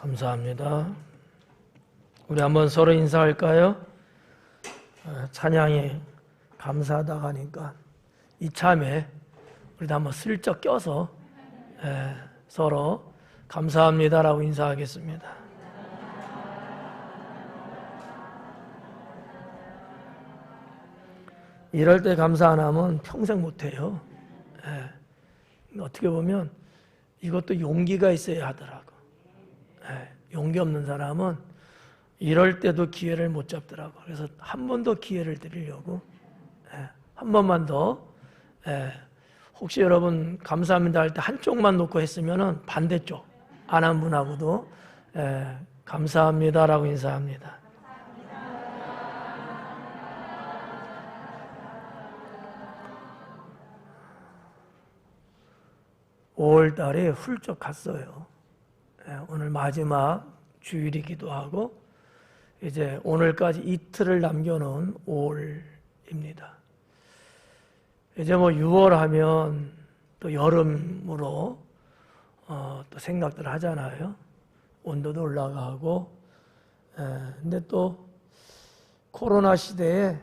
감사합니다. 우리 한번 서로 인사할까요? 찬양이 감사하다 하니까 이참에 우리도 한번 슬쩍 껴서 서로 감사합니다라고 인사하겠습니다. 이럴 때 감사 안 하면 평생 못해요. 어떻게 보면 이것도 용기가 있어야 하더라고. 용기 없는 사람은 이럴 때도 기회를 못 잡더라고. 그래서 한 번 더 기회를 드리려고 한 번만 더. 혹시 여러분 감사합니다 할 때 한쪽만 놓고 했으면은 반대쪽 안 한 분하고도 감사합니다라고 인사합니다. (5월) 달에 훌쩍 갔어요. 오늘 마지막 주일이기도 하고 이제 오늘까지 이틀을 남겨놓은 5월입니다. 이제 뭐 6월 하면 또 여름으로 또 생각들 하잖아요. 온도도 올라가고. 근데 또 코로나 시대에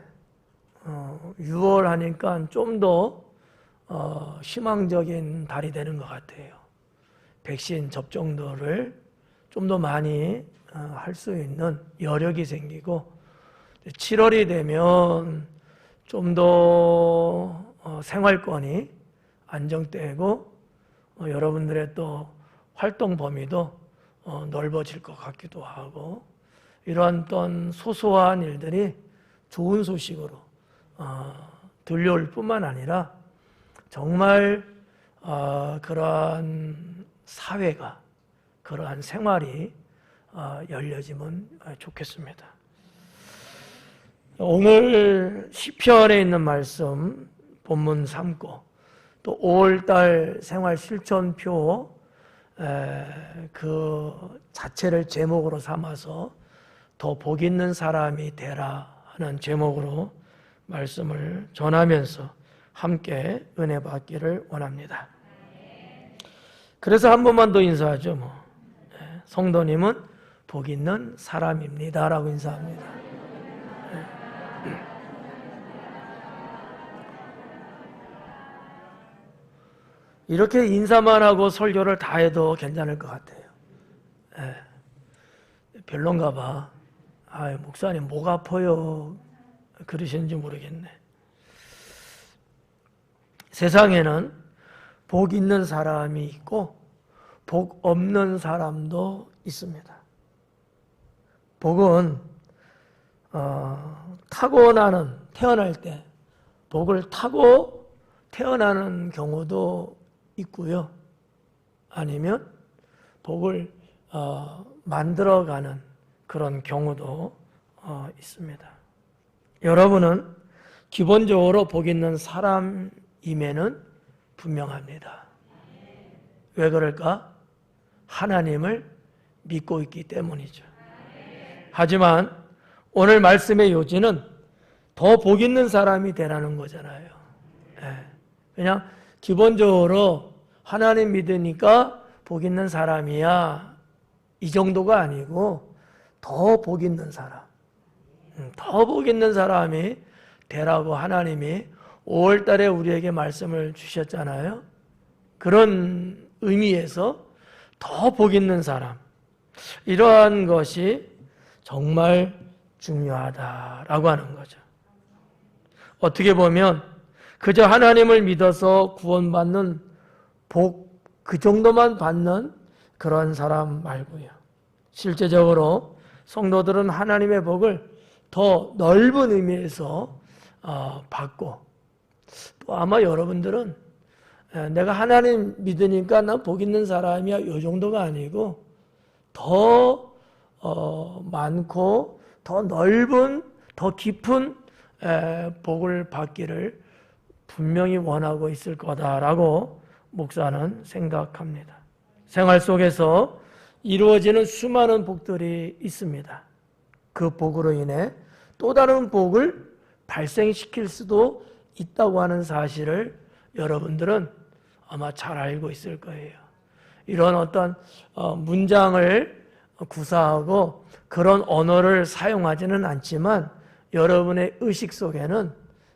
6월 하니까 좀 더 희망적인 달이 되는 것 같아요. 백신 접종도를 좀 더 많이 할 수 있는 여력이 생기고 7월이 되면 좀 더 생활권이 안정되고 여러분들의 또 활동 범위도 넓어질 것 같기도 하고 이러한 어떤 소소한 일들이 좋은 소식으로 들려올 뿐만 아니라 정말 그러한 사회가 그러한 생활이 열려지면 좋겠습니다. 오늘 시편에 있는 말씀 본문 삼고 또 5월달 생활 실천표 그 자체를 제목으로 삼아서 더 복 있는 사람이 되라 하는 제목으로 말씀을 전하면서 함께 은혜 받기를 원합니다. 그래서 한 번만 더 인사하죠. 성도님은 복 있는 사람입니다 라고 인사합니다. 이렇게 인사만 하고 설교를 다 해도 괜찮을 것 같아요. 별론가 봐. 목사님 목 아파요 그러시는지 모르겠네. 세상에는 복 있는 사람이 있고 복 없는 사람도 있습니다. 복은 타고나는 태어날 때 복을 타고 태어나는 경우도 있고요. 아니면 복을 만들어가는 그런 경우도 있습니다. 여러분은 기본적으로 복 있는 사람임에는 분명합니다. 왜 그럴까? 하나님을 믿고 있기 때문이죠. 하지만 오늘 말씀의 요지는 더 복 있는 사람이 되라는 거잖아요. 그냥 기본적으로 하나님 믿으니까 복 있는 사람이야 이 정도가 아니고 더 복 있는 사람, 더 복 있는 사람이 되라고 하나님이 5월 달에 우리에게 말씀을 주셨잖아요. 그런 의미에서 더 복 있는 사람, 이러한 것이 정말 중요하다라고 하는 거죠. 어떻게 보면 그저 하나님을 믿어서 구원받는 복 그 정도만 받는 그런 사람 말고요. 실제적으로 성도들은 하나님의 복을 더 넓은 의미에서 받고 또 아마 여러분들은 내가 하나님 믿으니까 난 복 있는 사람이야 이 정도가 아니고 더 많고 더 넓은 더 깊은 복을 받기를 분명히 원하고 있을 거다라고 목사는 생각합니다. 생활 속에서 이루어지는 수많은 복들이 있습니다. 그 복으로 인해 또 다른 복을 발생시킬 수도 있다고 하는 사실을 여러분들은 아마 잘 알고 있을 거예요. 이런 어떤 문장을 구사하고 그런 언어를 사용하지는 않지만 여러분의 의식 속에는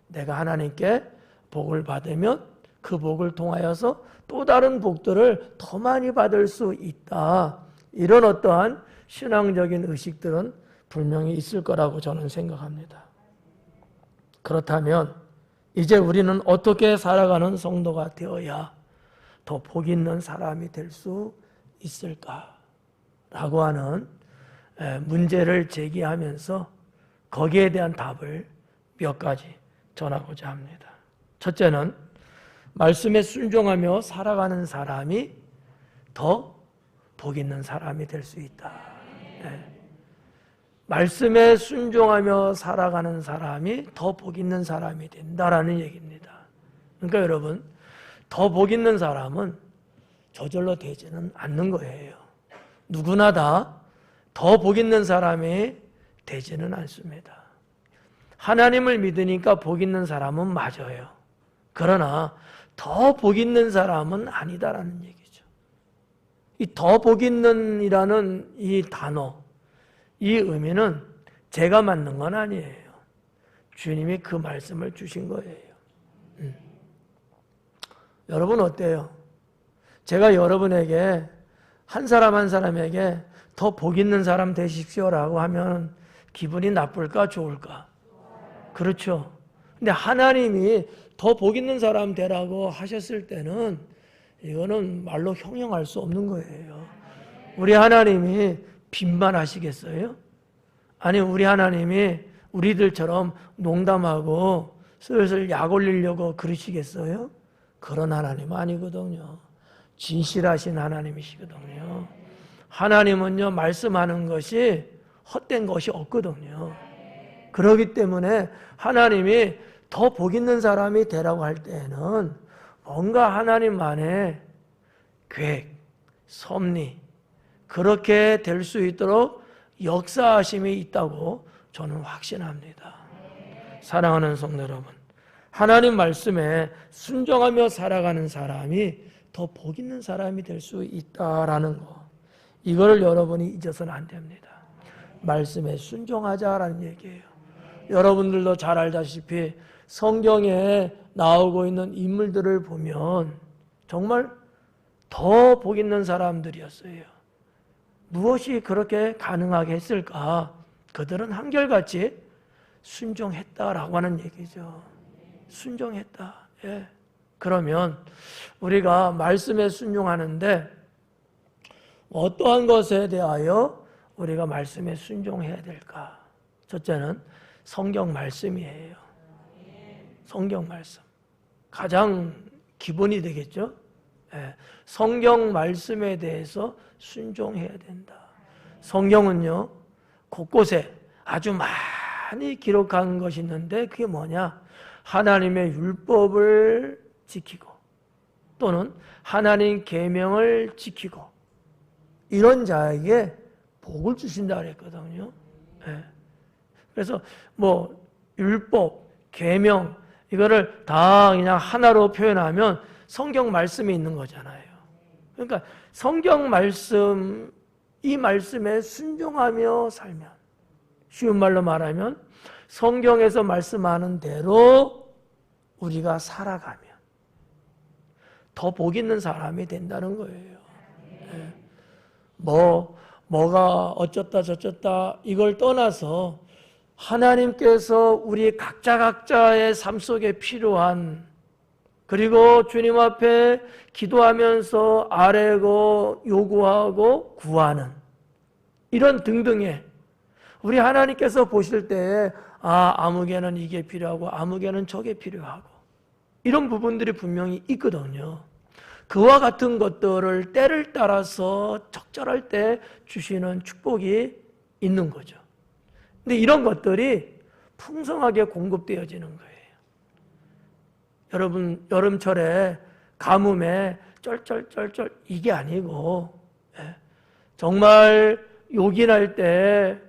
내가 하나님께 복을 받으면 그 복을 통하여서 또 다른 복들을 더 많이 받을 수 있다. 이런 어떠한 신앙적인 의식들은 분명히 있을 거라고 저는 생각합니다. 그렇다면 이제 우리는 어떻게 살아가는 성도가 되어야 더 복 있는 사람이 될 수 있을까라고 하는 문제를 제기하면서 거기에 대한 답을 몇 가지 전하고자 합니다. 첫째는 말씀에 순종하며 살아가는 사람이 더 복 있는 사람이 될 수 있다. 말씀에 순종하며 살아가는 사람이 더 복 있는 사람이 된다라는 얘기입니다. 그러니까 여러분, 더 복 있는 사람은 저절로 되지는 않는 거예요. 누구나 다 더 복 있는 사람이 되지는 않습니다. 하나님을 믿으니까 복 있는 사람은 맞아요. 그러나 더 복 있는 사람은 아니다라는 얘기죠. 이 더 복 있는이라는 이 단어, 이 의미는 제가 만든 건 아니에요. 주님이 그 말씀을 주신 거예요. 여러분 어때요? 제가 여러분에게 한 사람 한 사람에게 더 복 있는 사람 되십시오라고 하면 기분이 나쁠까 좋을까? 그렇죠. 근데 하나님이 더 복 있는 사람 되라고 하셨을 때는 이거는 말로 형용할 수 없는 거예요. 우리 하나님이 빚만 하시겠어요? 아니 우리 하나님이 우리들처럼 농담하고 슬슬 약 올리려고 그러시겠어요? 그런 하나님 아니거든요. 진실하신 하나님이시거든요. 하나님은요 말씀하는 것이 헛된 것이 없거든요. 그렇기 때문에 하나님이 더 복 있는 사람이 되라고 할 때에는 뭔가 하나님만의 계획, 섭리 그렇게 될 수 있도록 역사하심이 있다고 저는 확신합니다. 사랑하는 성도 여러분, 하나님 말씀에 순종하며 살아가는 사람이 더 복 있는 사람이 될 수 있다라는 거, 이거를 여러분이 잊어서는 안 됩니다. 말씀에 순종하자라는 얘기예요. 여러분들도 잘 알다시피 성경에 나오고 있는 인물들을 보면 정말 더 복 있는 사람들이었어요. 무엇이 그렇게 가능하게 했을까? 그들은 한결같이 순종했다라고 하는 얘기죠. 순종했다. 예. 그러면 우리가 말씀에 순종하는데 어떠한 것에 대하여 우리가 말씀에 순종해야 될까? 첫째는 성경 말씀이에요. 성경 말씀. 가장 기본이 되겠죠? 예. 성경 말씀에 대해서 순종해야 된다. 성경은요, 곳곳에 아주 많이 기록한 것이 있는데 그게 뭐냐? 하나님의 율법을 지키고 또는 하나님 계명을 지키고 이런 자에게 복을 주신다 그랬거든요. 네. 그래서 뭐 율법, 계명 이거를 다 그냥 하나로 표현하면 성경 말씀이 있는 거잖아요. 그러니까 성경 말씀, 이 말씀에 순종하며 살면, 쉬운 말로 말하면 성경에서 말씀하는 대로 우리가 살아가면 더 복 있는 사람이 된다는 거예요. 네. 뭐가 어쩌다 저쩌다 이걸 떠나서 하나님께서 우리 각자의 삶 속에 필요한, 그리고 주님 앞에 기도하면서 아뢰고 요구하고 구하는 이런 등등의, 우리 하나님께서 보실 때 아무개는 이게 필요하고 아무개는 저게 필요하고 이런 부분들이 분명히 있거든요. 그와 같은 것들을 때를 따라서 적절할 때 주시는 축복이 있는 거죠. 근데 이런 것들이 풍성하게 공급되어지는 거예요. 여러분, 여름철에 가뭄에 쩔쩔쩔쩔 이게 아니고 정말 요긴할 때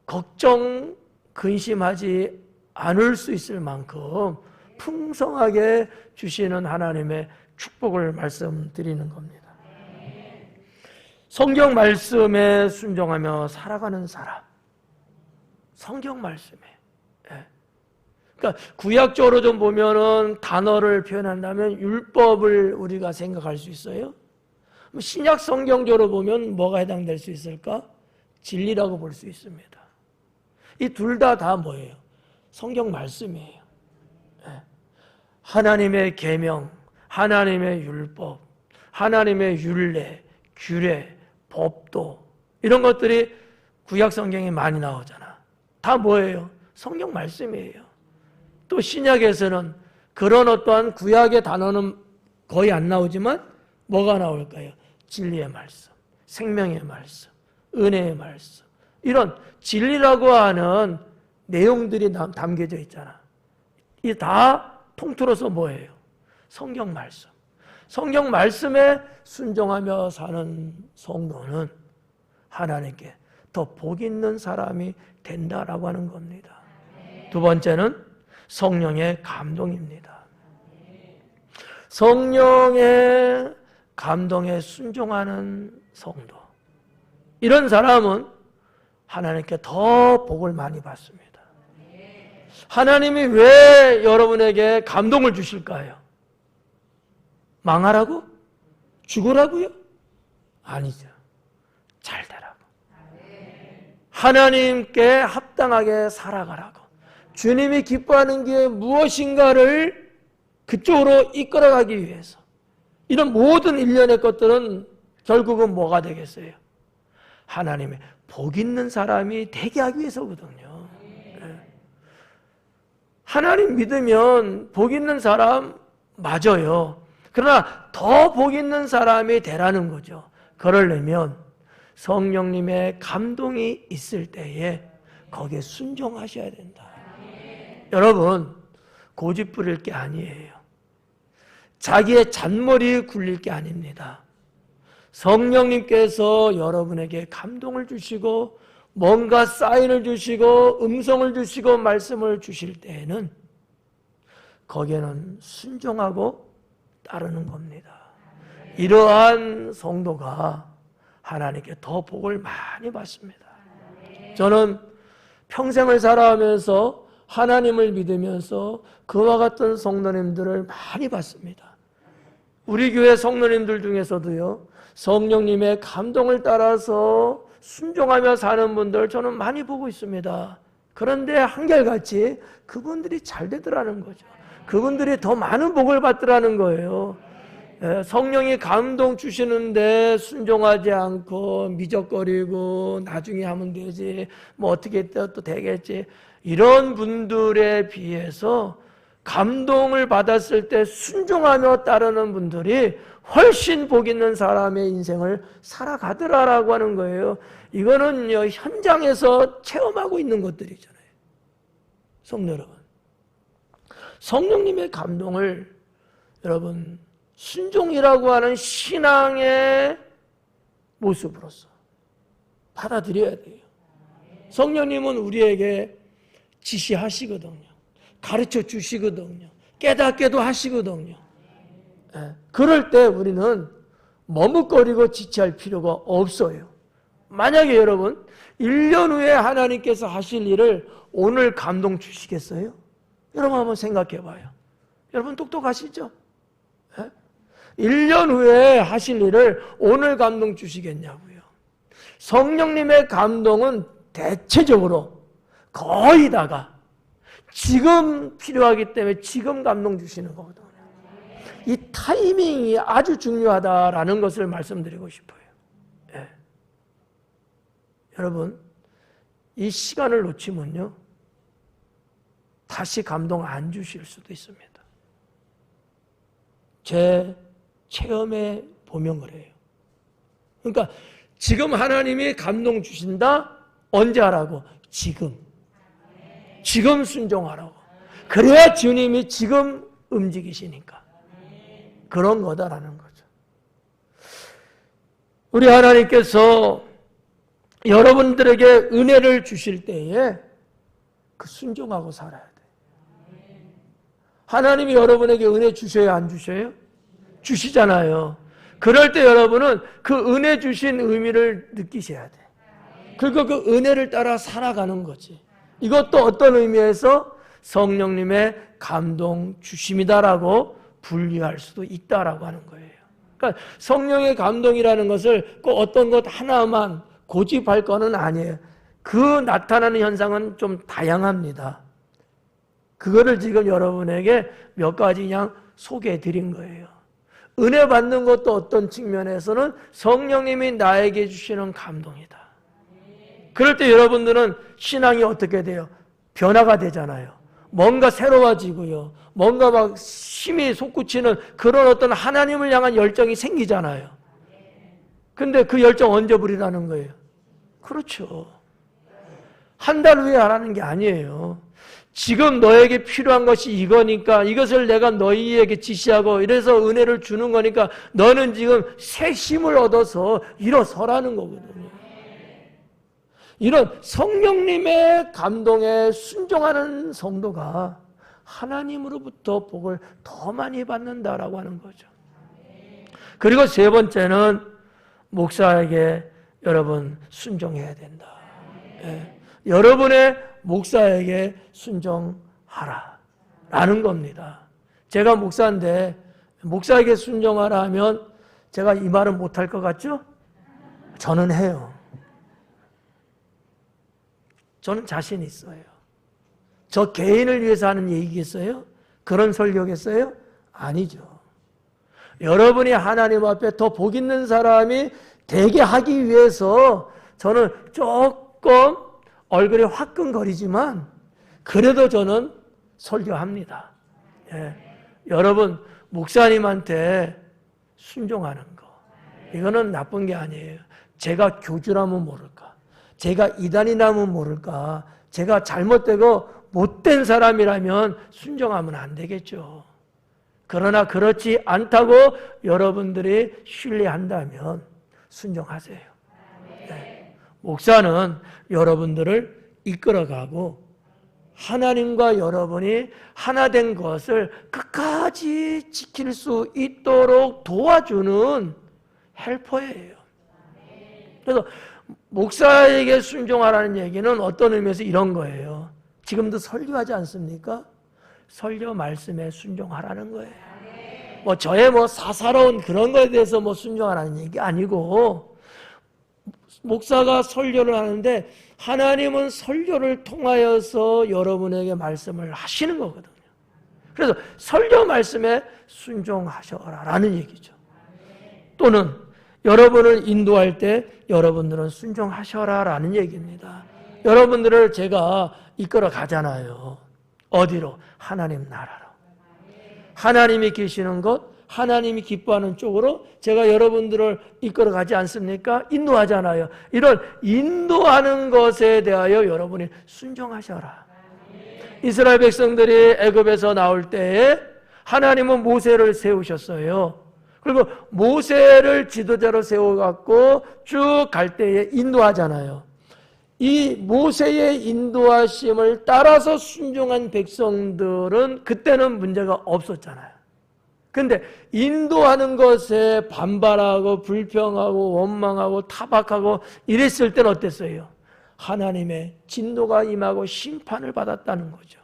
걱정, 근심하지 않을 수 있을 만큼 풍성하게 주시는 하나님의 축복을 말씀드리는 겁니다. 성경 말씀에 순종하며 살아가는 사람. 성경 말씀에. 예. 그러니까 구약적으로 좀 보면은 단어를 표현한다면 율법을 우리가 생각할 수 있어요. 신약 성경적으로 보면 뭐가 해당될 수 있을까? 진리라고 볼 수 있습니다. 이 둘 다 뭐예요? 성경 말씀이에요. 예. 하나님의 계명, 하나님의 율법, 하나님의 율례, 규례, 법도 이런 것들이 구약 성경에 많이 나오잖아. 다 뭐예요? 성경 말씀이에요. 또 신약에서는 그런 어떠한 구약의 단어는 거의 안 나오지만 뭐가 나올까요? 진리의 말씀, 생명의 말씀, 은혜의 말씀, 이런 진리라고 하는 내용들이 담겨져 있잖아. 이 다 통틀어서 뭐예요? 성경 말씀. 성경 말씀에 순종하며 사는 성도는 하나님께 더 복 있는 사람이 된다라고 하는 겁니다. 두 번째는 성령의 감동입니다. 성령의 감동에 순종하는 성도. 이런 사람은 하나님께 더 복을 많이 받습니다. 하나님이 왜 여러분에게 감동을 주실까요? 망하라고? 죽으라고요? 아니죠. 잘 되라고. 하나님께 합당하게 살아가라고. 주님이 기뻐하는 게 무엇인가를 그쪽으로 이끌어가기 위해서. 이런 모든 일련의 것들은 결국은 뭐가 되겠어요? 하나님의 복 있는 사람이 되게 하기 위해서거든요. 하나님 믿으면 복 있는 사람 맞아요. 그러나 더 복 있는 사람이 되라는 거죠. 그러려면 성령님의 감동이 있을 때에 거기에 순종하셔야 된다. 여러분, 고집 부릴 게 아니에요. 자기의 잔머리 굴릴 게 아닙니다. 성령님께서 여러분에게 감동을 주시고 뭔가 사인을 주시고 음성을 주시고 말씀을 주실 때에는 거기에는 순종하고 따르는 겁니다. 이러한 성도가 하나님께 더 복을 많이 받습니다. 저는 평생을 살아가면서 하나님을 믿으면서 그와 같은 성도님들을 많이 봤습니다. 우리 교회 성도님들 중에서도요, 성령님의 감동을 따라서 순종하며 사는 분들 저는 많이 보고 있습니다. 그런데 한결같이 그분들이 잘 되더라는 거죠. 그분들이 더 많은 복을 받더라는 거예요. 성령이 감동 주시는데 순종하지 않고 미적거리고 나중에 하면 되지, 뭐 어떻게 또 되겠지, 이런 분들에 비해서 감동을 받았을 때 순종하며 따르는 분들이 훨씬 복 있는 사람의 인생을 살아가더라라고 하는 거예요. 이거는요, 현장에서 체험하고 있는 것들이잖아요. 성도 여러분, 성령님의 감동을 여러분 순종이라고 하는 신앙의 모습으로서 받아들여야 돼요. 성령님은 우리에게 지시하시거든요. 가르쳐 주시거든요. 깨닫게도 하시거든요. 그럴 때 우리는 머뭇거리고 지체할 필요가 없어요. 만약에 여러분 1년 후에 하나님께서 하실 일을 오늘 감동 주시겠어요? 여러분 한번 생각해 봐요. 여러분 똑똑하시죠? 1년 후에 하실 일을 오늘 감동 주시겠냐고요. 성령님의 감동은 대체적으로 거의 다가 지금 필요하기 때문에 지금 감동 주시는 거거든요. 이 타이밍이 아주 중요하다라는 것을 말씀드리고 싶어요. 예. 여러분, 이 시간을 놓치면요, 다시 감동 안 주실 수도 있습니다. 제 체험에 보면 그래요. 그러니까 지금 하나님이 감동 주신다? 언제 하라고? 지금 순종하라고. 그래야 주님이 지금 움직이시니까. 그런 거다라는 거죠. 우리 하나님께서 여러분들에게 은혜를 주실 때에 그 순종하고 살아야 돼요. 하나님이 여러분에게 은혜 주셔요, 안 주셔요? 주시잖아요. 그럴 때 여러분은 그 은혜 주신 의미를 느끼셔야 돼. 그리고 그 은혜를 따라 살아가는 거지. 이것도 어떤 의미에서 성령님의 감동 주심이다라고 분류할 수도 있다라고 하는 거예요. 그러니까 성령의 감동이라는 것을 꼭 어떤 것 하나만 고집할 거는 아니에요. 그 나타나는 현상은 좀 다양합니다. 그거를 지금 여러분에게 몇 가지 그냥 소개해 드린 거예요. 은혜 받는 것도 어떤 측면에서는 성령님이 나에게 주시는 감동이다. 그럴 때 여러분들은 신앙이 어떻게 돼요? 변화가 되잖아요. 뭔가 새로워지고요. 뭔가 막 힘이 솟구치는 그런 어떤 하나님을 향한 열정이 생기잖아요. 근데 그 열정 언제 부리라는 거예요? 그렇죠. 한 달 후에 하라는 게 아니에요. 지금 너에게 필요한 것이 이거니까 이것을 내가 너희에게 지시하고 이래서 은혜를 주는 거니까 너는 지금 새 힘을 얻어서 일어서라는 거거든요. 이런 성령님의 감동에 순종하는 성도가 하나님으로부터 복을 더 많이 받는다라고 하는 거죠. 그리고 세 번째는 목사에게 여러분 순종해야 된다. 예. 여러분의 목사에게 순종하라 라는 겁니다. 제가 목사인데 목사에게 순종하라 하면 제가 이 말은 못할 것 같죠? 저는 해요. 저는 자신 있어요. 저 개인을 위해서 하는 얘기겠어요? 그런 설교겠어요? 아니죠. 여러분이 하나님 앞에 더 복 있는 사람이 되게 하기 위해서 저는 조금 얼굴이 화끈거리지만 그래도 저는 설교합니다. 예. 여러분 목사님한테 순종하는 거 이거는 나쁜 게 아니에요. 제가 교주라면 모를까, 제가 이단이라면 모를까, 제가 잘못되고 못된 사람이라면 순종하면 안 되겠죠. 그러나 그렇지 않다고 여러분들이 신뢰한다면 순종하세요. 네. 목사는 여러분들을 이끌어가고 하나님과 여러분이 하나 된 것을 끝까지 지킬 수 있도록 도와주는 헬퍼예요. 그래서 목사에게 순종하라는 얘기는 어떤 의미에서 이런 거예요. 지금도 설교하지 않습니까? 설교 말씀에 순종하라는 거예요. 뭐 저의 뭐 사사로운 그런 거에 대해서 뭐 순종하라는 얘기 아니고 목사가 설교를 하는데 하나님은 설교를 통하여서 여러분에게 말씀을 하시는 거거든요. 그래서 설교 말씀에 순종하셔라라는 얘기죠. 또는 여러분을 인도할 때 여러분들은 순종하셔라라는 얘기입니다. 여러분들을 제가 이끌어 가잖아요. 어디로? 하나님 나라로. 하나님이 계시는 곳, 하나님이 기뻐하는 쪽으로 제가 여러분들을 이끌어 가지 않습니까? 인도하잖아요. 이런 인도하는 것에 대하여 여러분이 순종하셔라. 이스라엘 백성들이 애굽에서 나올 때에 하나님은 모세를 세우셨어요. 그리고 모세를 지도자로 세워갖고 쭉 갈 때에 인도하잖아요. 이 모세의 인도하심을 따라서 순종한 백성들은 그때는 문제가 없었잖아요. 근데 인도하는 것에 반발하고 불평하고 원망하고 타박하고 이랬을 때는 어땠어요? 하나님의 진노가 임하고 심판을 받았다는 거죠.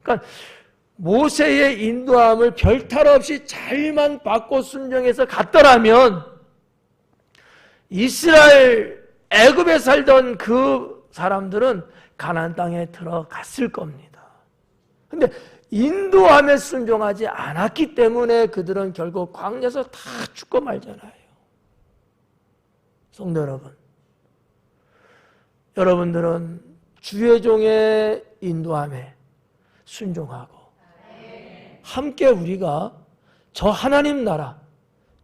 그러니까 모세의 인도함을 별탈 없이 잘만 받고 순종해서 갔더라면 이스라엘 애굽에 살던 그 사람들은 가나안 땅에 들어갔을 겁니다. 근데 인도함에 순종하지 않았기 때문에 그들은 결국 광야에서 다 죽고 말잖아요. 성도 여러분, 여러분들은 주의 종의 인도함에 순종하고 함께 우리가 저 하나님 나라,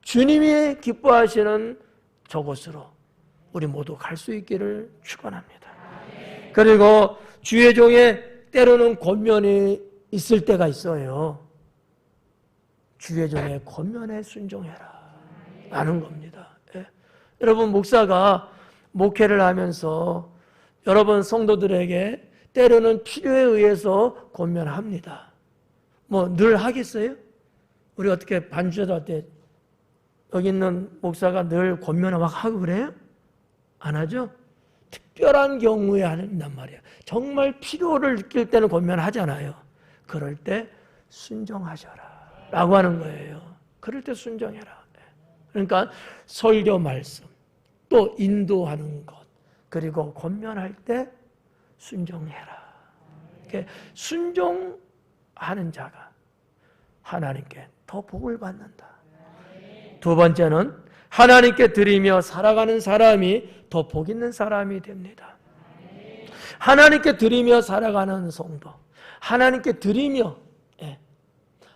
주님이 기뻐하시는 저곳으로 우리 모두 갈 수 있기를 축원합니다. 그리고 주의 종에 때로는 권면이 있을 때가 있어요. 주의 종의 권면에 순종해라 라는 겁니다. 예. 여러분 목사가 목회를 하면서 여러분 성도들에게 때로는 필요에 의해서 권면합니다. 뭐 늘 하겠어요? 우리 어떻게 반주자도 할 때 여기 있는 목사가 늘 권면을 막 하고 그래요? 안 하죠? 특별한 경우에 한단 말이에요. 정말 필요를 느낄 때는 권면하잖아요. 그럴 때 순종하셔라 라고 하는 거예요. 그럴 때 순종해라. 그러니까 설교 말씀, 또 인도하는 것, 그리고 권면할 때 순종해라. 이렇게 순종하는 자가 하나님께 더 복을 받는다. 두 번째는 하나님께 드리며 살아가는 사람이 더 복 있는 사람이 됩니다. 하나님께 드리며 살아가는 성도, 하나님께 드리며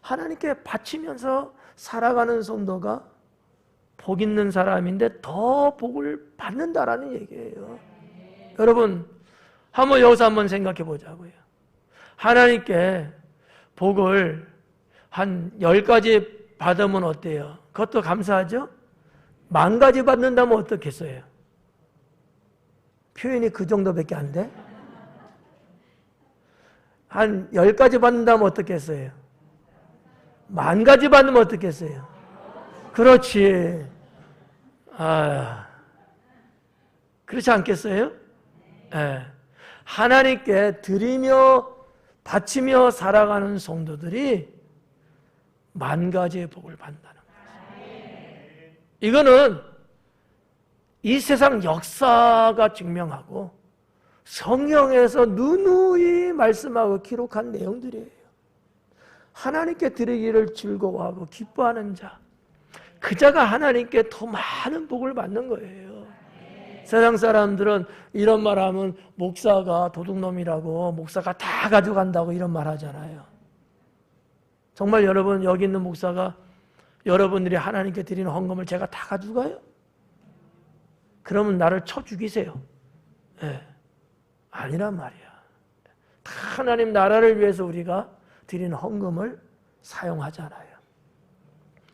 하나님께 바치면서 살아가는 성도가 복 있는 사람인데 더 복을 받는다라는 얘기예요. 여러분, 여기서 한번 생각해 보자고요. 하나님께 복을 한 10가지 받으면 어때요? 그것도 감사하죠? 10,000가지 받는다면 어떻겠어요? 표현이 그 정도밖에 안 돼? 한 10가지 받는다면 어떻겠어요? 10,000가지 받으면 어떻겠어요? 그렇지. 그렇지 않겠어요? 네. 하나님께 드리며 바치며 살아가는 성도들이 10,000가지의 복을 받는다는 거예요. 이거는 이 세상 역사가 증명하고 성경에서 누누이 말씀하고 기록한 내용들이에요. 하나님께 드리기를 즐거워하고 기뻐하는 자, 그 자가 하나님께 더 많은 복을 받는 거예요. 세상 사람들은 이런 말 하면 목사가 도둑놈이라고, 목사가 다 가져간다고 이런 말 하잖아요. 정말 여러분, 여기 있는 목사가 여러분들이 하나님께 드리는 헌금을 제가 다 가져가요? 그러면 나를 쳐 죽이세요. 아니란 말이야. 다 하나님 나라를 위해서 우리가 드리는 헌금을 사용하잖아요.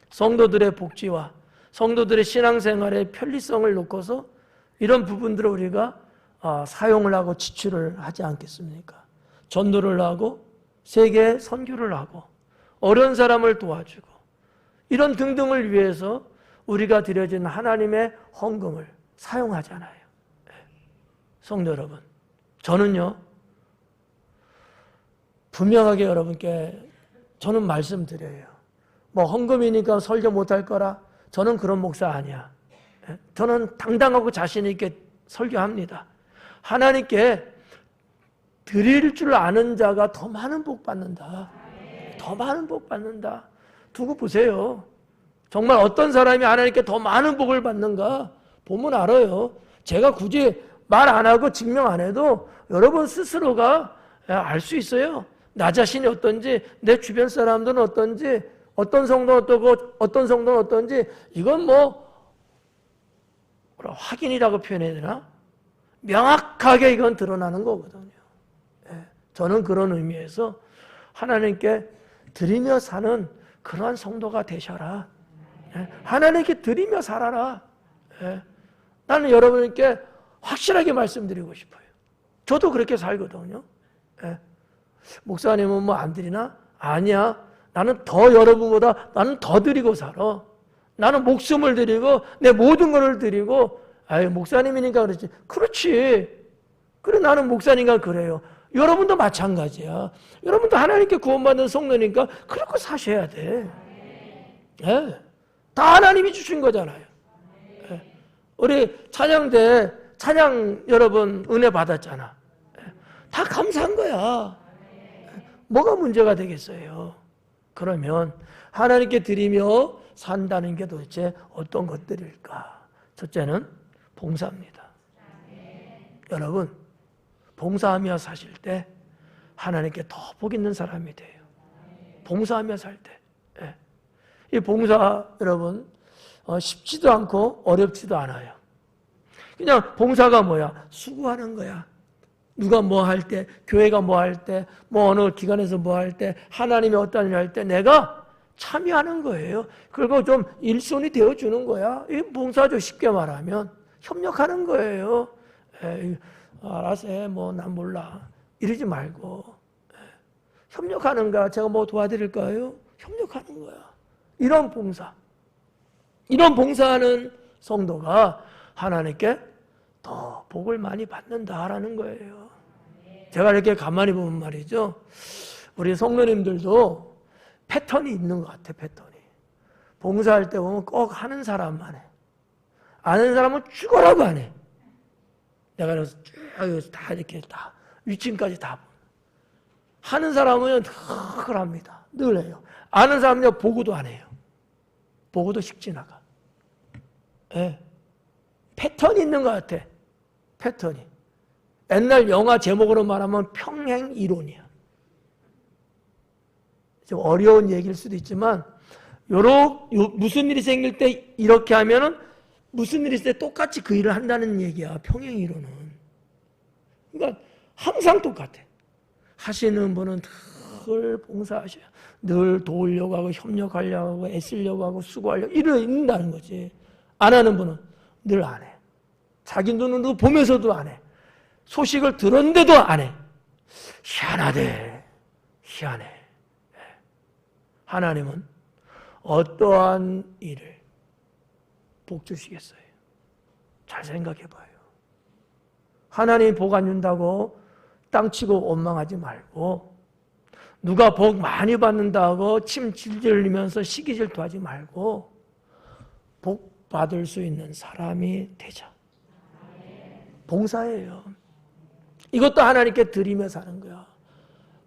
성도들의 복지와 성도들의 신앙생활의 편리성을 놓고서 이런 부분들을 우리가 사용을 하고 지출을 하지 않겠습니까? 전도를 하고 세계 선교를 하고 어려운 사람을 도와주고 이런 등등을 위해서 우리가 드려진 하나님의 헌금을 사용하잖아요. 성도 여러분, 저는요 분명하게 여러분께 저는 말씀드려요. 뭐 헌금이니까 설교 못할 거라, 저는 그런 목사 아니야. 저는 당당하고 자신 있게 설교합니다. 하나님께 드릴 줄 아는 자가 더 많은 복 받는다. 더 많은 복 받는다. 두고 보세요. 정말 어떤 사람이 하나님께 더 많은 복을 받는가 보면 알아요. 제가 굳이 말 안 하고 증명 안 해도 여러분 스스로가 알 수 있어요. 나 자신이 어떤지, 내 주변 사람들은 어떤지, 어떤 성도는 어떠고 어떤 성도는 어떤지, 이건 확인이라고 표현해야 되나? 명확하게 이건 드러나는 거거든요. 저는 그런 의미에서 하나님께 드리며 사는 그러한 성도가 되셔라. 하나님께 드리며 살아라. 나는 여러분께 확실하게 말씀드리고 싶어요. 저도 그렇게 살거든요. 목사님은 뭐 안 드리나? 아니야. 나는 더 여러분보다 나는 더 드리고 살아. 나는 목숨을 드리고 내 모든 것을 드리고, 아유 목사님이니까 그렇지. 그렇지. 그래 나는 목사니까 그래요. 여러분도 마찬가지야. 여러분도 하나님께 구원받는 성도니까 그렇게 사셔야 돼. 다 하나님이 주신 거잖아요. 우리 찬양대 찬양 여러분 은혜 받았잖아. 다 감사한 거야. 뭐가 문제가 되겠어요? 그러면 하나님께 드리며 산다는 게 도대체 어떤 것들일까? 첫째는 봉사입니다. 여러분, 봉사하며 사실 때 하나님께 더 복 있는 사람이 돼요. 봉사하며 살 때. 이 봉사 여러분 쉽지도 않고 어렵지도 않아요. 그냥 봉사가 뭐야? 수고하는 거야. 누가 뭐 할 때, 교회가 뭐 할 때, 뭐 어느 기관에서 뭐 할 때, 하나님이 어떤 일 할 때 내가 참여하는 거예요. 그리고 좀 일손이 되어주는 거야. 이 봉사죠. 쉽게 말하면 협력하는 거예요. 알아서 해. 뭐 난 몰라. 이러지 말고 협력하는 거야. 제가 뭐 도와드릴까요? 협력하는 거야. 이런 봉사. 이런 봉사하는 성도가 하나님께 더 복을 많이 받는다라는 거예요. 제가 이렇게 가만히 보면 말이죠, 우리 성도님들도 패턴이 있는 것 같아. 패턴이. 봉사할 때 보면 꼭 하는 사람만 해. 아는 사람은 죽어라고 안 해. 내가 그래서 쭉 다 이렇게 다 위층까지 다 하는 사람은 늘 합니다. 늘 해요. 아는 사람은요 보고도 안 해요. 보고도 씩 지나가. 예. 패턴이 있는 것 같아. 패턴이. 옛날 영화 제목으로 말하면 평행 이론이야. 좀 어려운 얘기일 수도 있지만 무슨 일이 생길 때 이렇게 하면은 무슨 일이 있을 때 똑같이 그 일을 한다는 얘기야. 평행 이론은. 그러니까 항상 똑같아. 하시는 분은 늘 봉사하셔요. 늘 도우려고 하고 협력하려고 하고 애쓰려고 하고 수고하려고 이런다는 거지. 안 하는 분은 늘 안 해. 자기 눈으로 보면서도 안 해. 소식을 들었는데도 안 해. 희한하대. 희한해. 하나님은 어떠한 일을 복 주시겠어요? 잘 생각해 봐요. 하나님이 복 안 준다고 땅치고 원망하지 말고, 누가 복 많이 받는다고 침 질질 흘리면서 시기 질투하지 말고 복 받을 수 있는 사람이 되자. 봉사예요. 이것도 하나님께 드리며 사는 거야.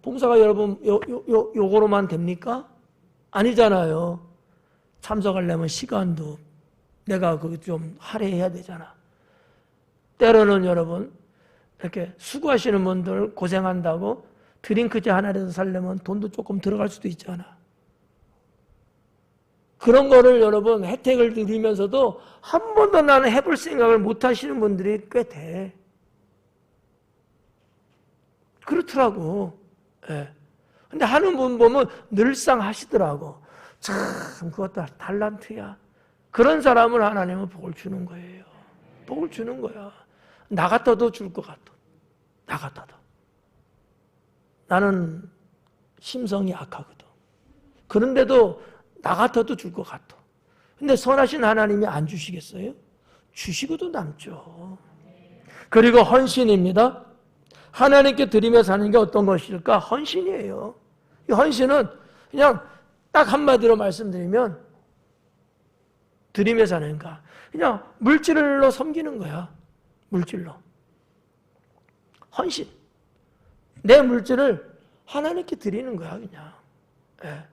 봉사가 여러분 요거로만 됩니까? 아니잖아요. 참석하려면 시간도 내가 그거 좀 할애해야 되잖아. 때로는 여러분 이렇게 수고하시는 분들 고생한다고 드링크제 하나라도 살려면 돈도 조금 들어갈 수도 있잖아. 그런 거를 여러분 혜택을 누리면서도 한 번도 나는 해볼 생각을 못 하시는 분들이 꽤 돼. 그렇더라고. 예. 근데 하는 분 보면 늘상 하시더라고. 참 그것도 달란트야. 그런 사람을 하나님은 복을 주는 거예요. 복을 주는 거야. 나 같아도 줄 것 같아. 나 같아도. 나는 심성이 악하거든. 그런데도 나 같아도 줄 것 같아. 근데 선하신 하나님이 안 주시겠어요? 주시고도 남죠. 그리고 헌신입니다. 하나님께 드리며 사는 게 어떤 것일까? 헌신이에요. 이 헌신은 그냥 딱 한마디로 말씀드리면 드리며 사는 거. 그냥 물질로 섬기는 거야. 물질로. 헌신. 내 물질을 하나님께 드리는 거야, 그냥. 예.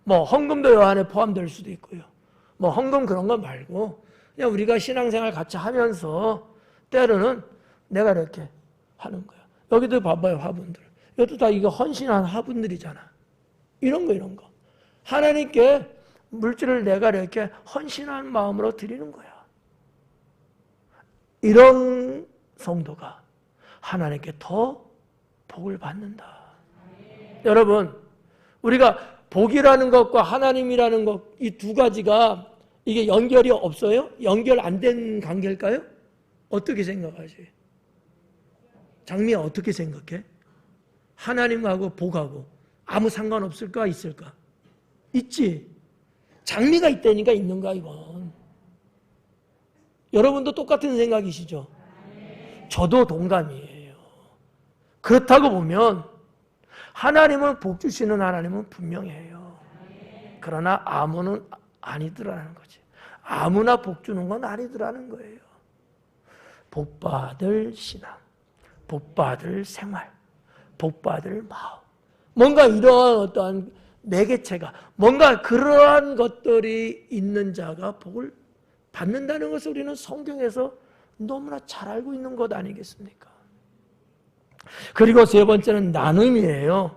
뭐 헌금도 요 안에 포함될 수도 있고요. 뭐 헌금 그런 거 말고 그냥 우리가 신앙생활 같이 하면서 때로는 내가 이렇게 하는 거야. 여기도 봐봐요, 화분들. 이것도 다 이거 헌신한 화분들이잖아. 이런 거. 하나님께 물질을 내가 이렇게 헌신한 마음으로 드리는 거야. 이런 성도가 하나님께 더 복을 받는다. 여러분, 우리가 복이라는 것과 하나님이라는 것, 이 두 가지가 이게 연결이 없어요? 연결 안 된 관계일까요? 어떻게 생각하세요? 장미야, 어떻게 생각해? 하나님하고 복하고 아무 상관없을까? 있을까? 있지. 장미가 있다니까 있는 거야, 이건. 여러분도 똑같은 생각이시죠? 저도 동감이에요. 그렇다고 보면 하나님은 복 주시는 하나님은 분명해요. 그러나 아무는 아니더라는 거지. 아무나 복 주는 건 아니더라는 거예요. 복 받을 신앙, 복 받을 생활, 복 받을 마음. 뭔가 이러한 어떠한 매개체가, 뭔가 그러한 것들이 있는 자가 복을 받는다는 것을 우리는 성경에서 너무나 잘 알고 있는 것 아니겠습니까? 그리고 세 번째는 나눔이에요.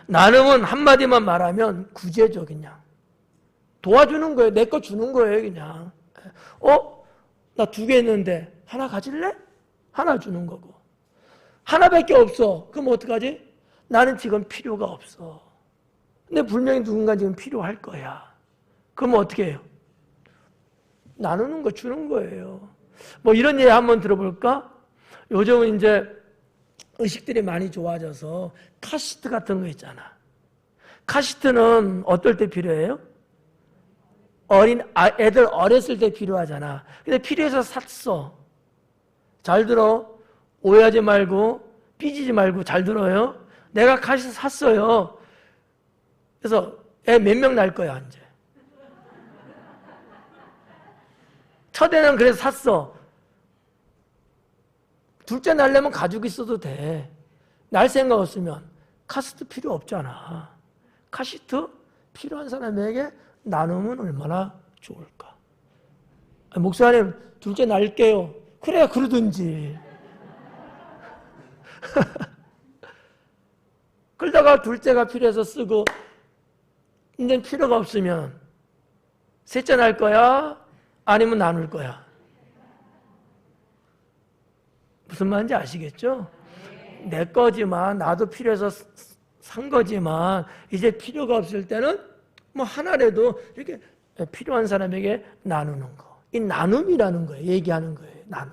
나눔은 한마디만 말하면 구제적이냐. 도와주는 거예요. 내 거 주는 거예요, 그냥. 나 2개 있는데 하나 가질래? 하나 주는 거고. 하나밖에 없어. 그럼 어떡하지? 나는 지금 필요가 없어. 근데 분명히 누군가 지금 필요할 거야. 그럼 어떻게 해요? 나누는 거, 주는 거예요. 뭐 이런 얘기 한번 들어볼까? 요즘은 이제 의식들이 많이 좋아져서 카시트 같은 거 있잖아. 카시트는 어떨 때 필요해요? 애들 어렸을 때 필요하잖아. 근데 필요해서 샀어. 잘 들어. 오해하지 말고 삐지지 말고 잘 들어요. 내가 카시트 샀어요. 그래서 애 몇 명 날 거야 이제. 첫애는 그래서 샀어. 둘째 날려면 가지고 있어도 돼. 날 생각 없으면 카시트 필요 없잖아. 카시트 필요한 사람에게 나누면 얼마나 좋을까. 목사님 둘째 날게요. 그래야 그러든지. 그러다가 둘째가 필요해서 쓰고 이제 필요가 없으면 셋째 날 거야? 아니면 나눌 거야? 무슨 말인지 아시겠죠? 내 거지만 나도 필요해서 산 거지만 이제 필요가 없을 때는 뭐 하나라도 이렇게 필요한 사람에게 나누는 거. 이 나눔이라는 거예요. 얘기하는 거예요. 나눔.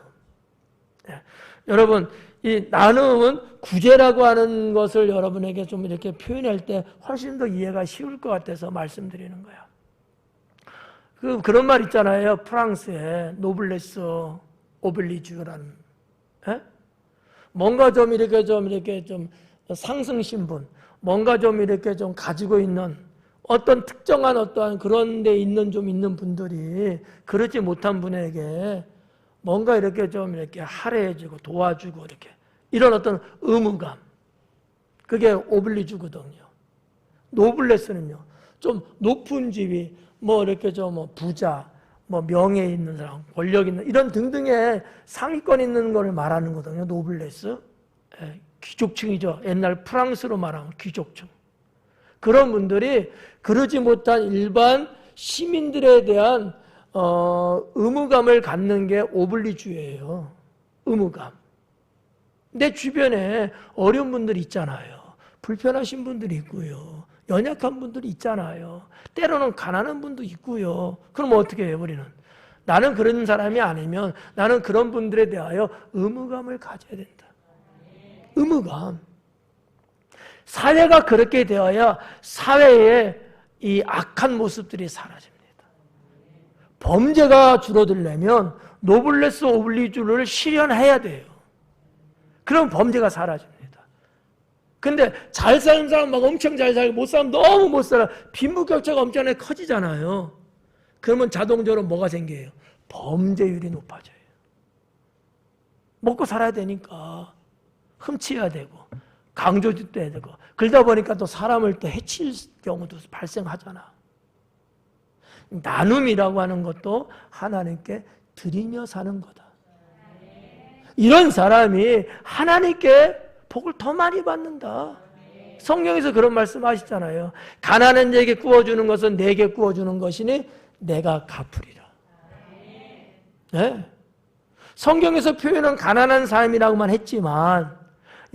네. 여러분 이 나눔은 구제라고 하는 것을 여러분에게 좀 이렇게 표현할 때 훨씬 더 이해가 쉬울 것 같아서 말씀드리는 거야. 그런 말 있잖아요. 프랑스에 노블레스 오블리주라는. 예? 뭔가 좀 이렇게 좀 상승 신분, 뭔가 좀 이렇게 좀 가지고 있는 어떤 특정한 어떠한 그런 데 있는 분들이 그렇지 못한 분에게 뭔가 이렇게 좀 이렇게 할애해주고 도와주고 이렇게 이런 어떤 의무감. 그게 오블리주거든요. 노블레스는요. 좀 높은 지위, 뭐 이렇게 좀 부자, 뭐 명예 있는 사람, 권력 있는 이런 등등의 상위권 있는 걸 말하는 거거든요. 노블레스. 귀족층이죠. 옛날 프랑스로 말하면 귀족층. 그런 분들이 그러지 못한 일반 시민들에 대한 의무감을 갖는 게 오블리주예요. 의무감. 내 주변에 어려운 분들이 있잖아요. 불편하신 분들이 있고요. 연약한 분들이 있잖아요. 때로는 가난한 분도 있고요. 그럼 어떻게 해요, 우리는? 나는 그런 사람이 아니면 나는 그런 분들에 대하여 의무감을 가져야 된다. 의무감. 사회가 그렇게 되어야 사회의 이 악한 모습들이 사라집니다. 범죄가 줄어들려면 노블레스 오블리주를 실현해야 돼요. 그럼 범죄가 사라집니다. 근데 잘 사는 사람 막 엄청 잘 살고 못 사람 너무 못 살아. 빈부격차가 엄청나게 커지잖아요. 그러면 자동적으로 뭐가 생겨요? 범죄율이 높아져요. 먹고 살아야 되니까 훔쳐야 되고 강조짓도 해야 되고 그러다 보니까 또 사람을 또 해칠 경우도 발생하잖아. 나눔이라고 하는 것도 하나님께 드리며 사는 거다. 이런 사람이 하나님께 복을 더 많이 받는다. 성경에서 그런 말씀 하시잖아요. 가난한 자에게 구워주는 것은 내게 구워주는 것이니 내가 갚으리라. 네. 성경에서 표현은 가난한 사람이라고만 했지만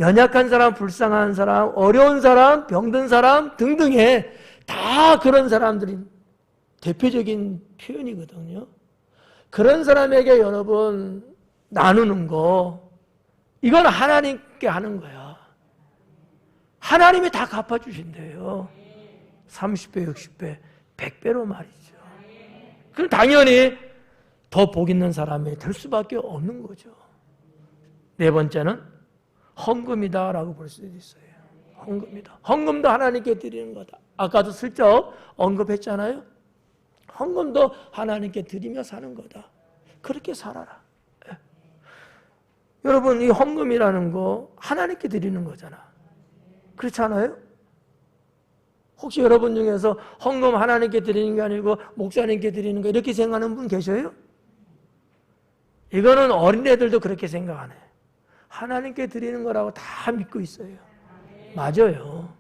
연약한 사람, 불쌍한 사람, 어려운 사람, 병든 사람 등등의 다 그런 사람들이 대표적인 표현이거든요. 그런 사람에게 여러분 나누는 거 이건 하나님께 하는 거야. 하나님이 다 갚아주신대요. 30배, 60배, 100배로 말이죠. 그럼 당연히 더 복 있는 사람이 될 수밖에 없는 거죠. 네 번째는 헌금이다라고 볼 수도 있어요. 헌금이다. 헌금도 하나님께 드리는 거다. 아까도 슬쩍 언급했잖아요. 헌금도 하나님께 드리며 사는 거다. 그렇게 살아라. 예. 여러분 이 헌금이라는 거 하나님께 드리는 거잖아. 그렇지 않아요? 혹시 여러분 중에서 헌금 하나님께 드리는 게 아니고 목사님께 드리는 거 이렇게 생각하는 분 계셔요? 이거는 어린애들도 그렇게 생각 안 해요. 하나님께 드리는 거라고 다 믿고 있어요. 맞아요.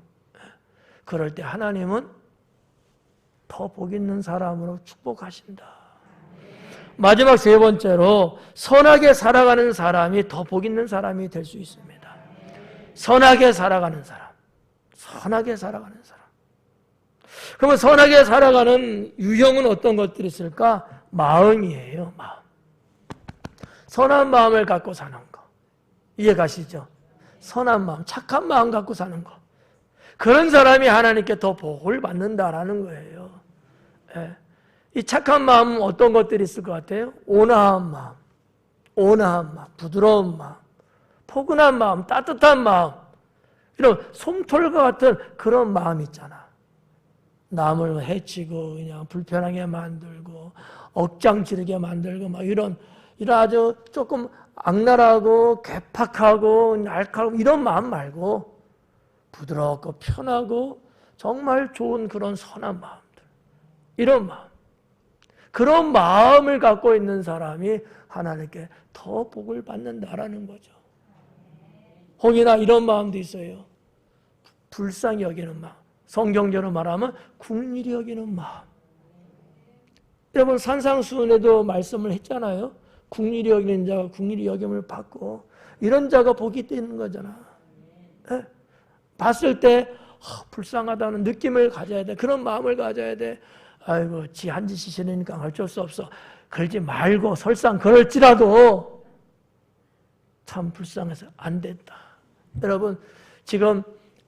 그럴 때 하나님은 더 복 있는 사람으로 축복하신다. 마지막 세 번째로 선하게 살아가는 사람이 더 복 있는 사람이 될 수 있습니다. 선하게 살아가는 사람. 선하게 살아가는 사람. 그러면 선하게 살아가는 유형은 어떤 것들이 있을까? 마음이에요. 마음. 선한 마음을 갖고 사는 거. 이해 가시죠? 선한 마음, 착한 마음 갖고 사는 거. 그런 사람이 하나님께 더 복을 받는다라는 거예요. 예. 이 착한 마음은 어떤 것들이 있을 것 같아요? 온화한 마음, 부드러운 마음, 포근한 마음, 따뜻한 마음, 이런 솜털과 같은 그런 마음이 있잖아. 남을 해치고 그냥 불편하게 만들고 억장 지르게 만들고 막 이런 아주 조금 악랄하고 괴팍하고 날카로운 이런 마음 말고 부드럽고 편하고 정말 좋은 그런 선한 마음들, 이런 마음, 그런 마음을 갖고 있는 사람이 하나님께 더 복을 받는다라는 거죠. 혹이나 이런 마음도 있어요. 불쌍히 여기는 마음, 성경적으로 말하면 긍휼히 여기는 마음. 여러분 산상수훈에도 말씀을 했잖아요. 긍휼히 여기는 자가 긍휼히 여김을 받고, 이런 자가 복이 있는 거잖아. 네? 봤을 때 불쌍하다는 느낌을 가져야 돼. 그런 마음을 가져야 돼. 아이고 지 한 짓이 싫으니까 어쩔 수 없어. 그러지 말고 설상 그럴지라도 참 불쌍해서 안 된다. 여러분 지금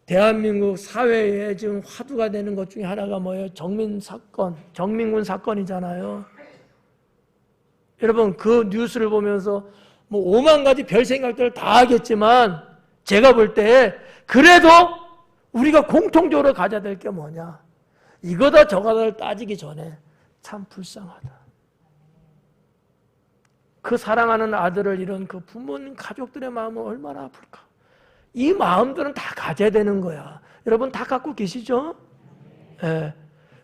대한민국 사회에 지금 화두가 되는 것 중에 하나가 뭐예요? 정민군 사건이잖아요. 여러분 그 뉴스를 보면서 뭐 5만 가지 별 생각들을 다 하겠지만 제가 볼 때 그래도 우리가 공통적으로 가져야 될 게 뭐냐? 이거다 저거다를 따지기 전에 참 불쌍하다. 그 사랑하는 아들을 잃은 그 부모님 가족들의 마음은 얼마나 아플까? 이 마음들은 다 가져야 되는 거야. 여러분 다 갖고 계시죠? 예.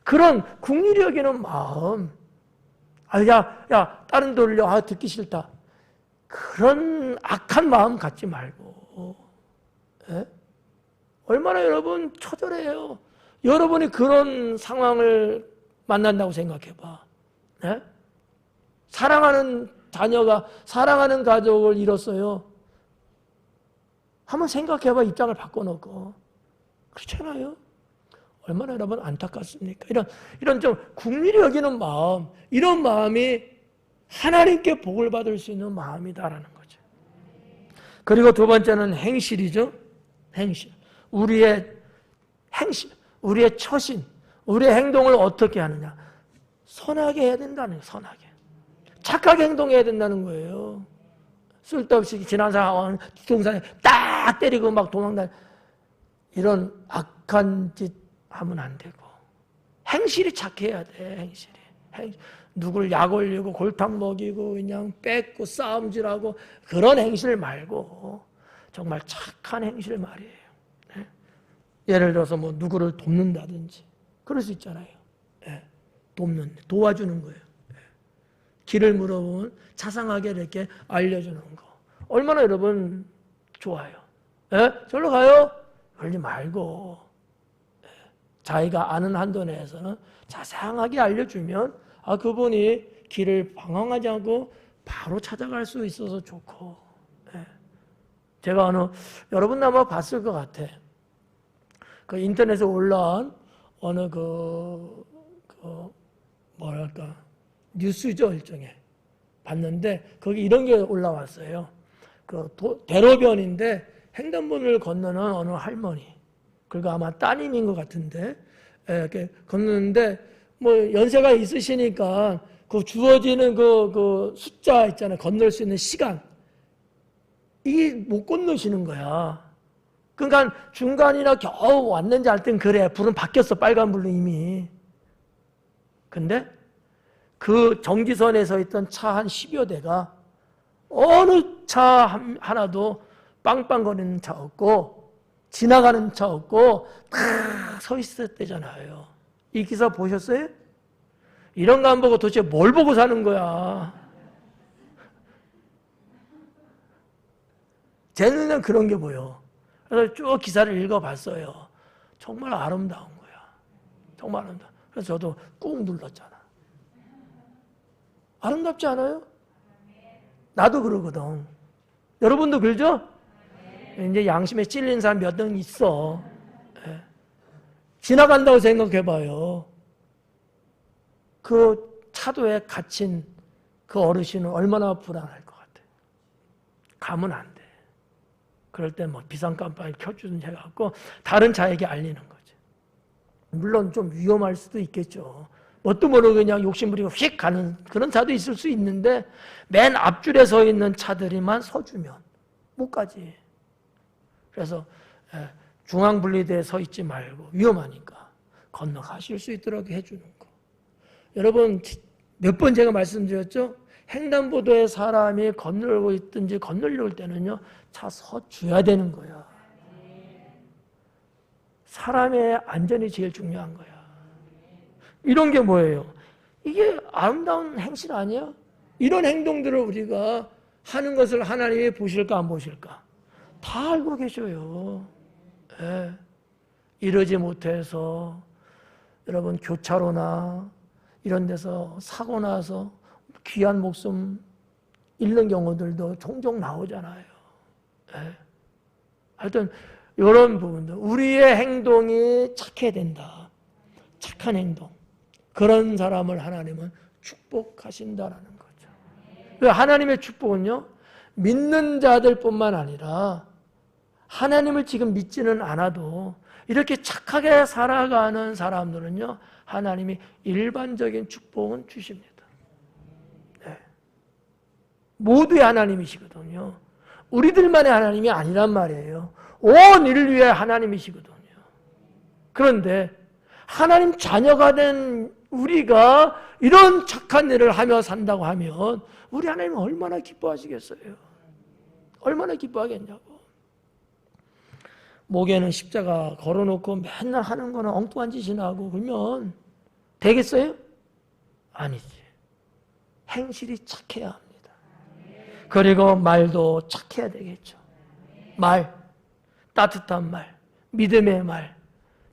그런 긍휼히 여기는 마음. 야, 다른 돌려. 듣기 싫다. 그런 악한 마음 갖지 말고. 예? 얼마나 여러분 처절해요. 여러분이 그런 상황을 만난다고 생각해봐. 예? 사랑하는 자녀가, 사랑하는 가족을 잃었어요. 한번 생각해봐. 입장을 바꿔놓고. 그렇잖아요. 얼마나 여러분 안타깝습니까? 이런 좀 긍휼히 여기는 마음, 이런 마음이 하나님께 복을 받을 수 있는 마음이다라는 거죠. 그리고 두 번째는 행실이죠. 행실. 우리의 행실, 우리의 처신, 우리의 행동을 어떻게 하느냐. 선하게 해야 된다는 거예요. 선하게. 착하게 행동해야 된다는 거예요. 쓸데없이 지난 사람 뒤통수에 딱 때리고 막 도망다니, 이런 악한 짓 하면 안 되고 행실이 착해야 돼. 행실이. 누굴 약 올리고 골탕 먹이고 그냥 뺏고 싸움질하고 그런 행실 말고 정말 착한 행실 말이에요. 네? 예를 들어서 뭐 누구를 돕는다든지 그럴 수 있잖아요. 네. 도와주는 거예요. 네. 길을 물어보면 자상하게 이렇게 알려주는 거 얼마나 여러분 좋아요. 네? 절로 가요? 그러지 말고 자기가 아는 한도 내에서는 자상하게 알려주면 그분이 길을 방황하지 않고 바로 찾아갈 수 있어서 좋고. 제가 여러분 아마 봤을 것 같아. 그 인터넷에 올라온 어느 뭐랄까 뉴스죠 일종의 봤는데 거기 이런 게 올라왔어요. 대로변인데 횡단보도를 건너는 어느 할머니. 그리고 아마 따님인 것 같은데, 이렇게 걷는데, 뭐, 연세가 있으시니까, 그 주어지는 그 숫자 있잖아요. 건널 수 있는 시간. 이게 못 건너시는 거야. 그러니까 중간이나 겨우 왔는지 알 땐 그래. 불은 바뀌었어. 빨간불로 이미. 근데 그 정지선에 서 있던 차 한 10여 대가 어느 차 하나도 빵빵거리는 차 없고, 지나가는 차 없고 다 서 있었대잖아요. 이 기사 보셨어요? 이런 거 안 보고 도대체 뭘 보고 사는 거야? 제 눈에는 그런 게 보여. 그래서 쭉 기사를 읽어봤어요. 정말 아름다운 거야. 정말 아름다워. 그래서 저도 꾹 눌렀잖아. 아름답지 않아요? 나도 그러거든. 여러분도 그러죠? 이제 양심에 찔린 사람 몇 명 있어. 지나간다고 생각해봐요. 그 차도에 갇힌 그 어르신은 얼마나 불안할 것 같아. 가면 안 돼. 그럴 때 뭐 비상깜빡이 켜주는 해갖고 다른 차에게 알리는 거지. 물론 좀 위험할 수도 있겠죠. 뭣도 모르고 그냥 욕심부리고 휙 가는 그런 차도 있을 수 있는데 맨 앞줄에 서 있는 차들이만 서주면 못 가지. 그래서 중앙분리대에 서 있지 말고 위험하니까 건너가실 수 있도록 해주는 거. 여러분 몇 번 제가 말씀드렸죠? 횡단보도에 사람이 건너고 있든지 건너려고 할 때는요 차 서줘야 되는 거야. 사람의 안전이 제일 중요한 거야. 이런 게 뭐예요? 이게 아름다운 행실 아니야? 이런 행동들을 우리가 하는 것을 하나님이 보실까 안 보실까? 다 알고 계셔요. 예. 이러지 못해서 여러분 교차로나 이런 데서 사고 나서 귀한 목숨 잃는 경우들도 종종 나오잖아요. 예. 하여튼 이런 부분들 우리의 행동이 착해야 된다. 착한 행동. 그런 사람을 하나님은 축복하신다라는 거죠. 하나님의 축복은요 믿는 자들뿐만 아니라 하나님을 지금 믿지는 않아도 이렇게 착하게 살아가는 사람들은요 하나님이 일반적인 축복은 주십니다. 네. 모두의 하나님이시거든요. 우리들만의 하나님이 아니란 말이에요. 온 인류의 하나님이시거든요. 그런데 하나님 자녀가 된 우리가 이런 착한 일을 하며 산다고 하면 우리 하나님은 얼마나 기뻐하시겠어요? 얼마나 기뻐하겠냐고. 목에는 십자가 걸어놓고 맨날 하는 거는 엉뚱한 짓이나 하고 그러면 되겠어요? 아니지. 행실이 착해야 합니다. 그리고 말도 착해야 되겠죠. 말, 따뜻한 말, 믿음의 말,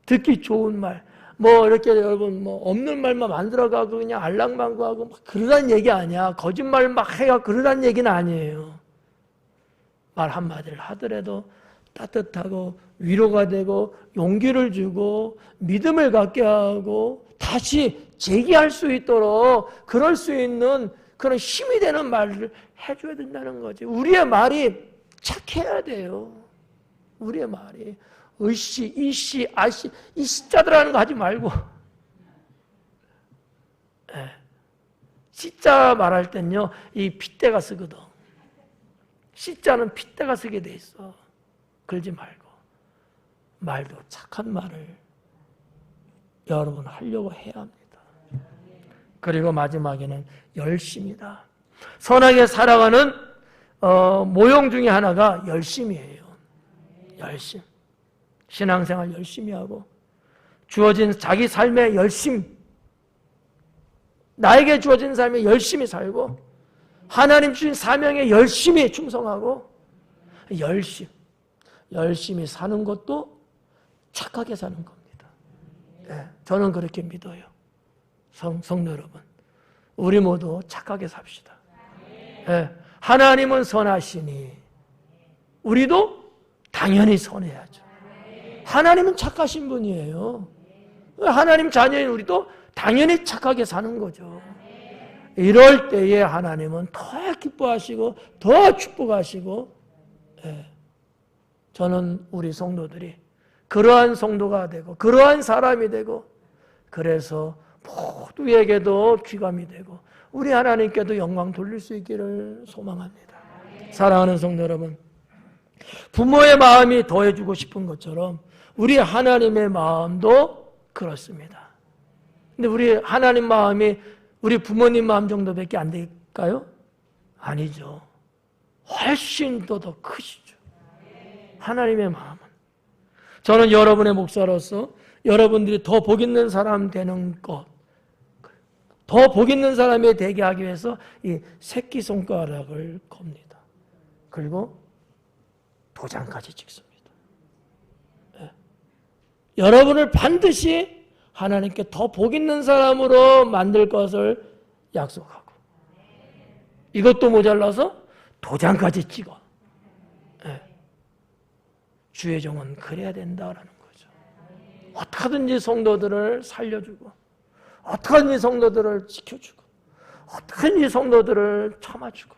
듣기 좋은 말, 뭐 이렇게 여러분 뭐 없는 말만 만들어가고 그냥 알랑방구하고 막 그러란 얘기 아니야. 거짓말 막 해가 그러란 얘기는 아니에요. 말 한마디를 하더라도 따뜻하고 위로가 되고 용기를 주고 믿음을 갖게 하고 다시 재기할 수 있도록 그럴 수 있는 그런 힘이 되는 말을 해줘야 된다는 거지. 우리의 말이 착해야 돼요. 우리의 말이 의씨, 이씨, 아씨, 이 시자들하는 거 하지 말고 시자 말할 땐요 이 핏대가 쓰거든. 시자는 핏대가 쓰게 돼 있어. 그러지 말고 말도 착한 말을 여러분 하려고 해야 합니다. 그리고 마지막에는 열심이다. 선하게 살아가는 모형 중에 하나가 열심이에요. 열심. 신앙생활 열심히 하고 주어진 자기 삶의 열심, 나에게 주어진 삶에 열심히 살고 하나님 주신 사명에 열심히 충성하고 열심히 사는 것도 착하게 사는 겁니다. 네, 저는 그렇게 믿어요. 성도 여러분, 우리 모두 착하게 삽시다. 네, 하나님은 선하시니 우리도 당연히 선해야죠. 하나님은 착하신 분이에요. 하나님 자녀인 우리도 당연히 착하게 사는 거죠. 이럴 때에 하나님은 더 기뻐하시고 더 축복하시고 저는 우리 성도들이 그러한 성도가 되고 그러한 사람이 되고 그래서 모두에게도 귀감이 되고 우리 하나님께도 영광 돌릴 수 있기를 소망합니다. 사랑하는 성도 여러분, 부모의 마음이 더해주고 싶은 것처럼 우리 하나님의 마음도 그렇습니다. 근데 우리 하나님 마음이 우리 부모님 마음 정도밖에 안 될까요? 아니죠. 훨씬 더 크시죠. 하나님의 마음은. 저는 여러분의 목사로서 여러분들이 더 복 있는 사람 되는 것, 더 복 있는 사람이 되게 하기 위해서 이 새끼손가락을 겁니다. 그리고 도장까지 찍습니다. 네. 여러분을 반드시 하나님께 더 복 있는 사람으로 만들 것을 약속하고 이것도 모자라서 도장까지 찍어. 네. 주의 종은 그래야 된다라는 거죠. 어떻게든지 성도들을 살려주고 어떻게든지 성도들을 지켜주고 어떻게든지 성도들을 참아주고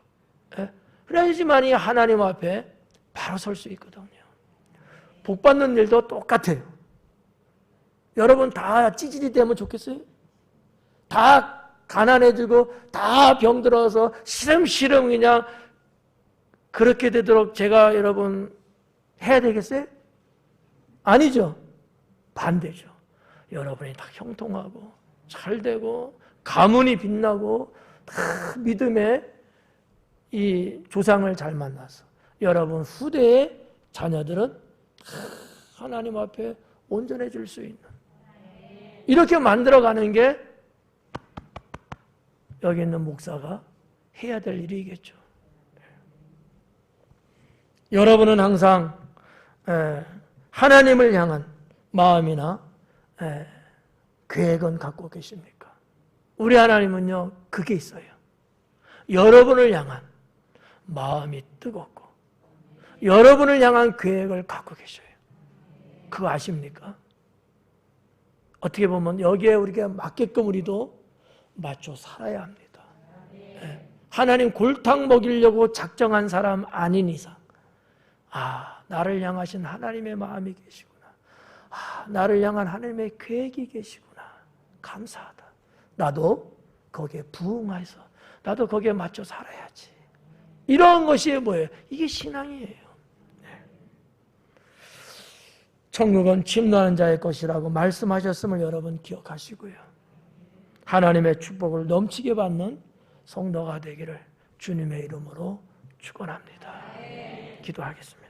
그래야지만이 하나님 앞에 바로 설 수 있거든요. 복 받는 일도 똑같아요. 여러분 다 찌질이 되면 좋겠어요? 다 가난해지고 다 병들어서 시름시름 그냥 그렇게 되도록 제가 여러분 해야 되겠어요? 아니죠. 반대죠. 여러분이 다 형통하고 잘되고 가문이 빛나고 다 믿음의 이 조상을 잘 만나서 여러분 후대의 자녀들은 하나님 앞에 온전해질 수 있는 이렇게 만들어가는 게 여기 있는 목사가 해야 될 일이겠죠. 여러분은 항상 하나님을 향한 마음이나 계획은 갖고 계십니까? 우리 하나님은요 그게 있어요. 여러분을 향한 마음이 뜨겁고 여러분을 향한 계획을 갖고 계셔요. 그거 아십니까? 어떻게 보면 여기에 우리가 맞게끔 우리도 맞춰 살아야 합니다. 하나님 골탕 먹이려고 작정한 사람 아닌 이상 나를 향하신 하나님의 마음이 계시구나. 나를 향한 하나님의 계획이 계시구나. 감사하다. 나도 거기에 부응해서 나도 거기에 맞춰 살아야지. 이런 것이 뭐예요? 이게 신앙이에요. 천국은 침노하는 자의 것이라고 말씀하셨음을 여러분 기억하시고요. 하나님의 축복을 넘치게 받는 성도가 되기를 주님의 이름으로 축원합니다. 기도하겠습니다.